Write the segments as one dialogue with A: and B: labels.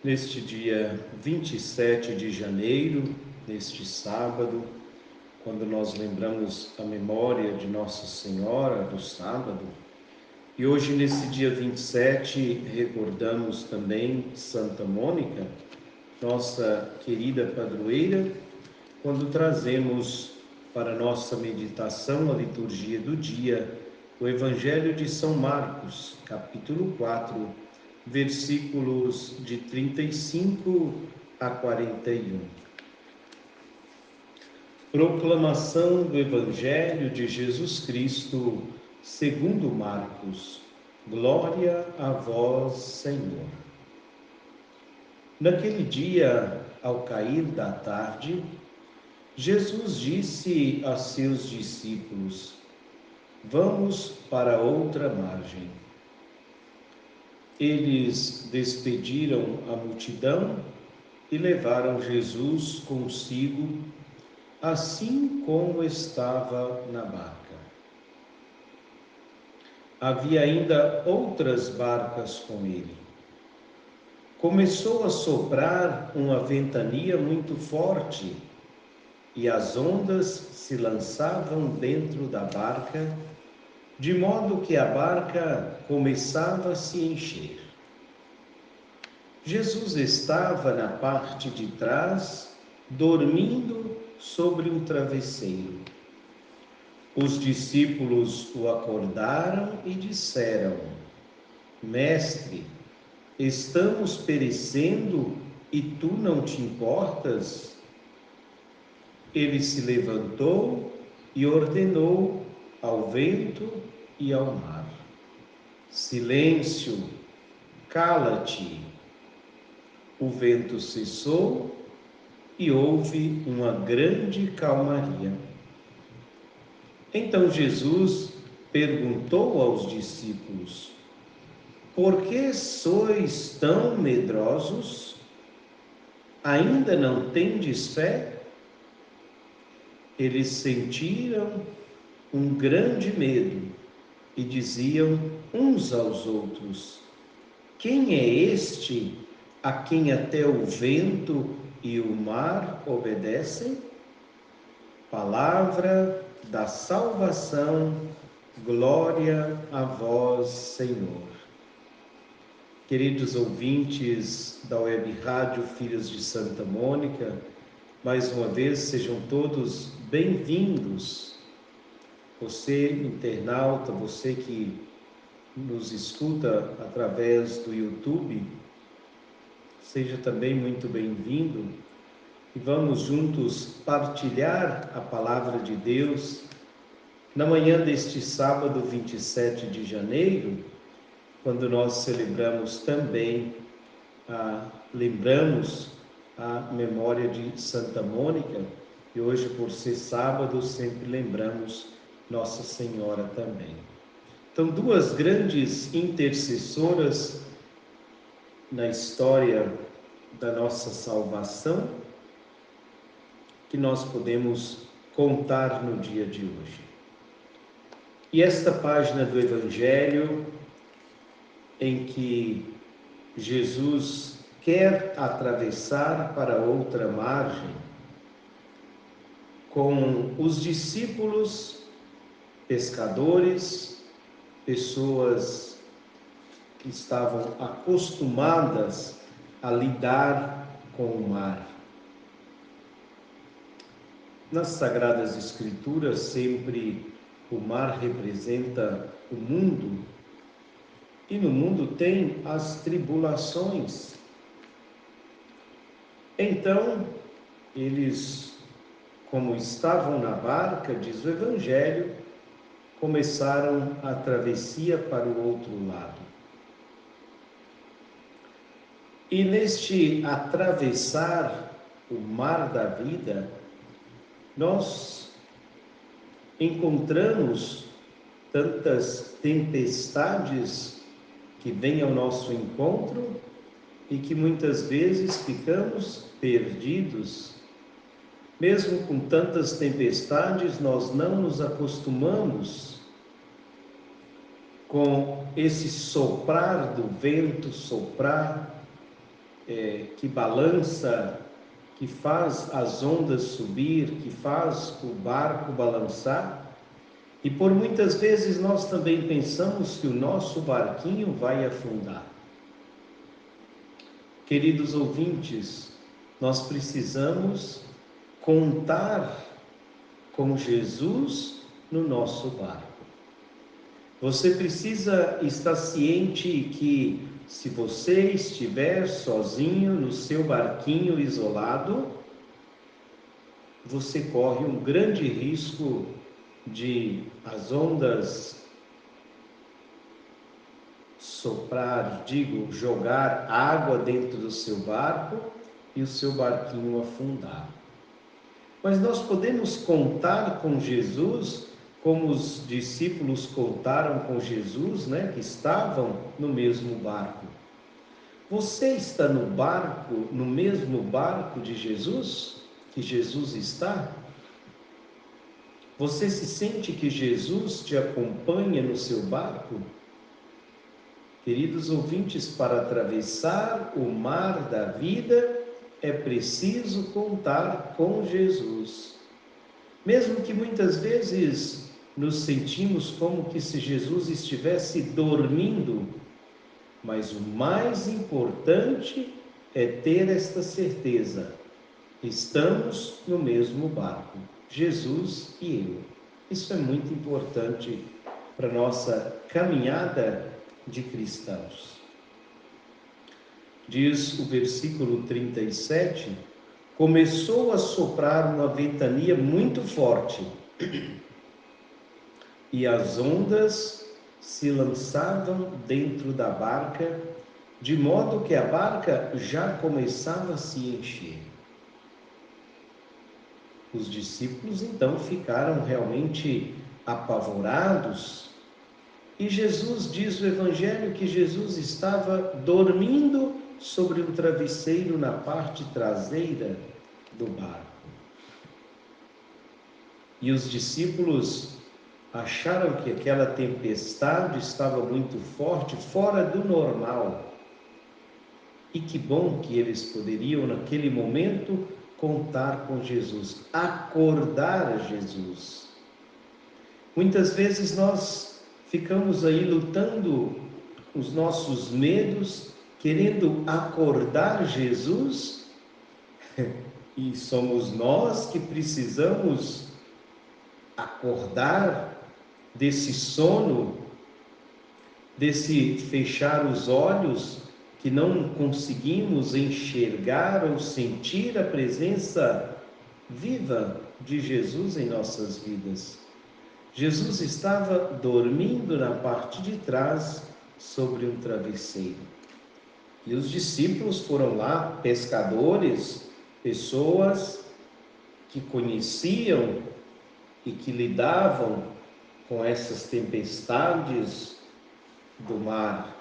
A: Neste dia 27 de janeiro, neste sábado, quando nós lembramos a memória de Nossa Senhora do sábado, e hoje nesse dia 27 recordamos também Santa Mônica, nossa querida padroeira, quando trazemos para nossa meditação a liturgia do dia, o Evangelho de São Marcos, capítulo 4, versículos de 35 a 41. Proclamação do Evangelho de Jesus Cristo, segundo Marcos. Glória a vós, Senhor. Naquele dia, ao cair da tarde, Jesus disse a seus discípulos: Vamos para outra margem. Eles despediram a multidão e levaram Jesus consigo, assim como estava na barca. Havia ainda outras barcas com ele. Começou a soprar uma ventania muito forte e as ondas se lançavam dentro da barca, de modo que a barca começava a se encher. Jesus estava na parte de trás, dormindo sobre um travesseiro. Os discípulos o acordaram e disseram: Mestre, estamos perecendo e tu não te importas? Ele se levantou e ordenou ao vento e ao mar: Silêncio, cala-te. O vento cessou e houve uma grande calmaria. Então Jesus perguntou aos discípulos: Por que sois tão medrosos? Ainda não tendes fé? Eles sentiram um grande medo e diziam uns aos outros: Quem é este a quem até o vento e o mar obedecem? Palavra da salvação, glória a vós, Senhor. Queridos ouvintes da Web Rádio Filhos de Santa Mônica, mais uma vez sejam todos bem-vindos. Você, internauta, você que nos escuta através do YouTube, seja também muito bem-vindo. E vamos juntos partilhar a palavra de Deus na manhã deste sábado 27 de janeiro, quando nós celebramos também, lembramos a memória de Santa Mônica, e hoje, por ser sábado, sempre lembramos Nossa Senhora também. Então, duas grandes intercessoras na história da nossa salvação, que nós podemos contar no dia de hoje. E esta página do Evangelho, em que Jesus quer atravessar para outra margem, com os discípulos, pescadores, pessoas que estavam acostumadas a lidar com o mar. Nas Sagradas Escrituras, sempre o mar representa o mundo, e no mundo tem as tribulações. Então, eles, como estavam na barca, diz o Evangelho, começaram a travessia para o outro lado. E neste atravessar o mar da vida, nós encontramos tantas tempestades que vêm ao nosso encontro e que muitas vezes ficamos perdidos. Mesmo com tantas tempestades, nós não nos acostumamos com esse soprar do vento, soprar que balança, que faz as ondas subir, que faz o barco balançar. E por muitas vezes nós também pensamos que o nosso barquinho vai afundar. Queridos ouvintes, nós precisamos contar com Jesus no nosso barco. Você precisa estar ciente que se você estiver sozinho no seu barquinho isolado, você corre um grande risco de as ondas soprar, jogar água dentro do seu barco e o seu barquinho afundar. Mas nós podemos contar com Jesus, como os discípulos contaram com Jesus, que estavam no mesmo barco. Você está no barco, no mesmo barco de Jesus, que Jesus está? Você se sente que Jesus te acompanha no seu barco? Queridos ouvintes, para atravessar o mar da vida, é preciso contar com Jesus. Mesmo que muitas vezes nos sentimos como que se Jesus estivesse dormindo, mas o mais importante é ter esta certeza: estamos no mesmo barco, Jesus e eu. Isso é muito importante para a nossa caminhada de cristãos. Diz o versículo 37, começou a soprar uma ventania muito forte e as ondas se lançavam dentro da barca, de modo que a barca já começava a se encher. Os discípulos então ficaram realmente apavorados. E Jesus diz no Evangelho que Jesus estava dormindo sobre um travesseiro na parte traseira do barco. E os discípulos acharam que aquela tempestade estava muito forte, fora do normal. E que bom que eles poderiam, naquele momento, contar com Jesus, acordar Jesus. Muitas vezes nós ficamos aí lutando com os nossos medos, querendo acordar Jesus, e somos nós que precisamos acordar desse sono, desse fechar os olhos, que não conseguimos enxergar ou sentir a presença viva de Jesus em nossas vidas. Jesus estava dormindo na parte de trás sobre um travesseiro. E os discípulos foram lá, pescadores, pessoas que conheciam e que lidavam com essas tempestades do mar.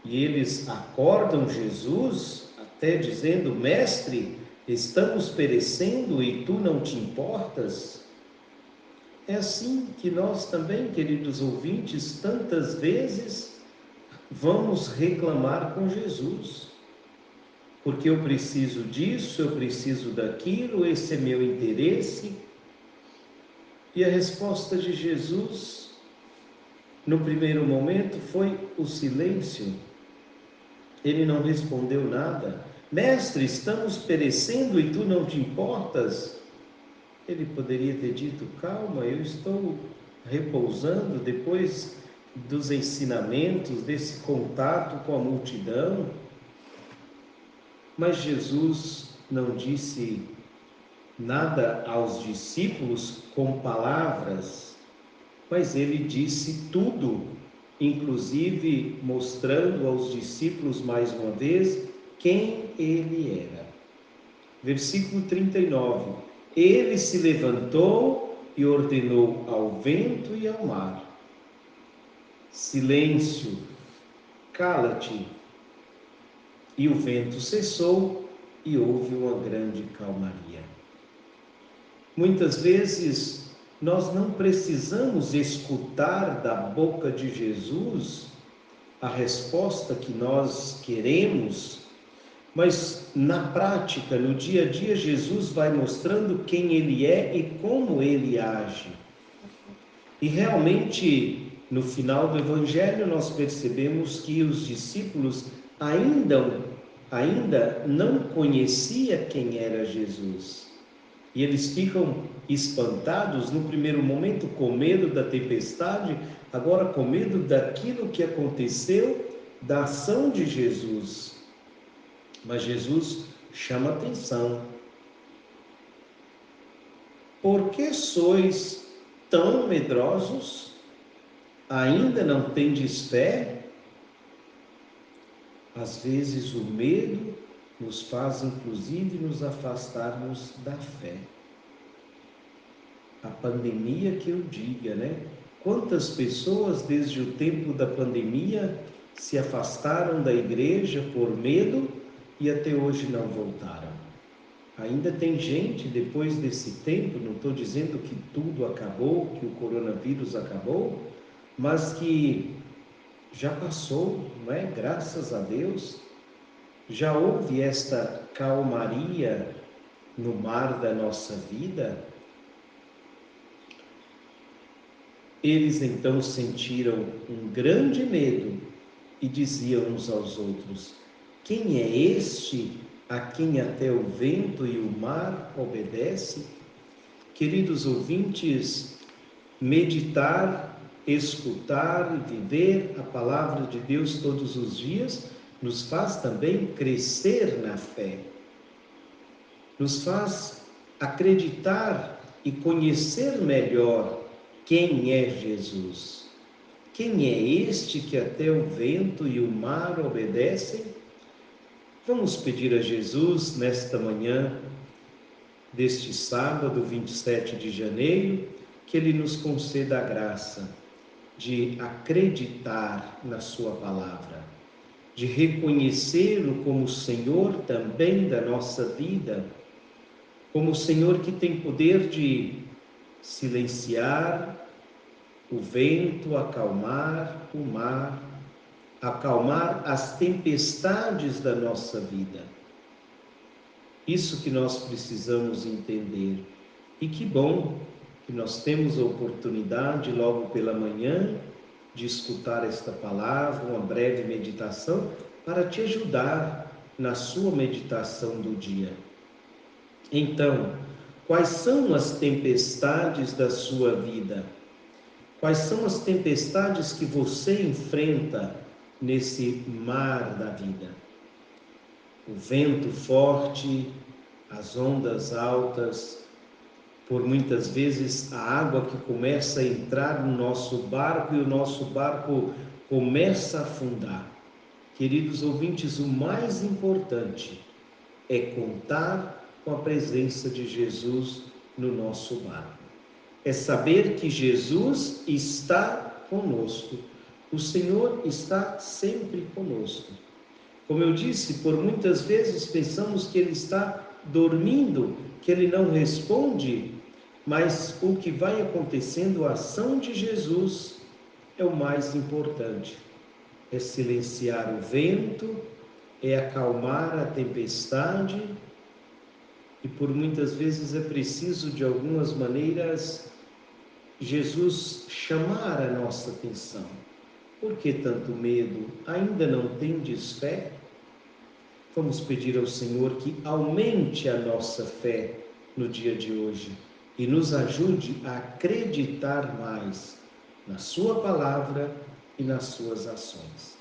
A: E eles acordam Jesus, até dizendo: Mestre, estamos perecendo e tu não te importas? É assim que nós também, queridos ouvintes, tantas vezes vamos reclamar com Jesus. Porque eu preciso disso, eu preciso daquilo, esse é meu interesse. E a resposta de Jesus, no primeiro momento, foi o silêncio. Ele não respondeu nada. Mestre, estamos perecendo e tu não te importas? Ele poderia ter dito: calma, eu estou repousando depois dos ensinamentos, desse contato com a multidão. Mas Jesus não disse nada aos discípulos com palavras, mas ele disse tudo, inclusive mostrando aos discípulos mais uma vez quem ele era. Versículo 39. Ele se levantou e ordenou ao vento e ao mar: silêncio, cala-te. E o vento cessou e houve uma grande calmaria. Muitas vezes nós não precisamos escutar da boca de Jesus a resposta que nós queremos, mas na prática, no dia a dia, Jesus vai mostrando quem Ele é e como Ele age. E realmente, no final do Evangelho, nós percebemos que os discípulos ainda não conheciam quem era Jesus. E eles ficam espantados, no primeiro momento com medo da tempestade, agora com medo daquilo que aconteceu, da ação de Jesus. Mas Jesus chama atenção. Por que sois tão medrosos? Ainda não tendes fé? Às vezes o medo nos faz inclusive nos afastarmos da fé. A pandemia que eu diga, né? Quantas pessoas desde o tempo da pandemia se afastaram da igreja por medo e até hoje não voltaram. Ainda tem gente, depois desse tempo, não estou dizendo que tudo acabou, que o coronavírus acabou, mas que já passou, não é? Graças a Deus, já houve esta calmaria no mar da nossa vida. Eles então sentiram um grande medo e diziam uns aos outros: quem é este a quem até o vento e o mar obedecem? Queridos ouvintes, meditar, escutar e viver a palavra de Deus todos os dias nos faz também crescer na fé, nos faz acreditar e conhecer melhor quem é Jesus. Quem é este que até o vento e o mar obedecem? Vamos pedir a Jesus nesta manhã deste sábado, 27 de janeiro, que Ele nos conceda a graça de acreditar na Sua palavra, de reconhecê-lo como Senhor também da nossa vida, como Senhor que tem poder de silenciar o vento, acalmar o mar, acalmar as tempestades da nossa vida. Isso que nós precisamos entender. E que bom que nós temos a oportunidade logo pela manhã de escutar esta palavra, uma breve meditação, para te ajudar na sua meditação do dia. Então, quais são as tempestades da sua vida? Quais são as tempestades que você enfrenta nesse mar da vida? O vento forte, as ondas altas, por muitas vezes a água que começa a entrar no nosso barco e o nosso barco começa a afundar. Queridos ouvintes, o mais importante é contar com a presença de Jesus no nosso barco. É saber que Jesus está conosco. O Senhor está sempre conosco. Como eu disse, por muitas vezes pensamos que Ele está dormindo, que Ele não responde, mas o que vai acontecendo, a ação de Jesus é o mais importante. É silenciar o vento, é acalmar a tempestade, e por muitas vezes é preciso, de algumas maneiras, Jesus chamar a nossa atenção. Por que tanto medo? Ainda não tendes fé? Vamos pedir ao Senhor que aumente a nossa fé no dia de hoje e nos ajude a acreditar mais na Sua palavra e nas Suas ações.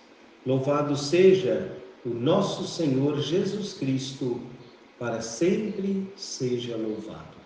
A: Louvado seja o nosso Senhor Jesus Cristo, para sempre seja louvado.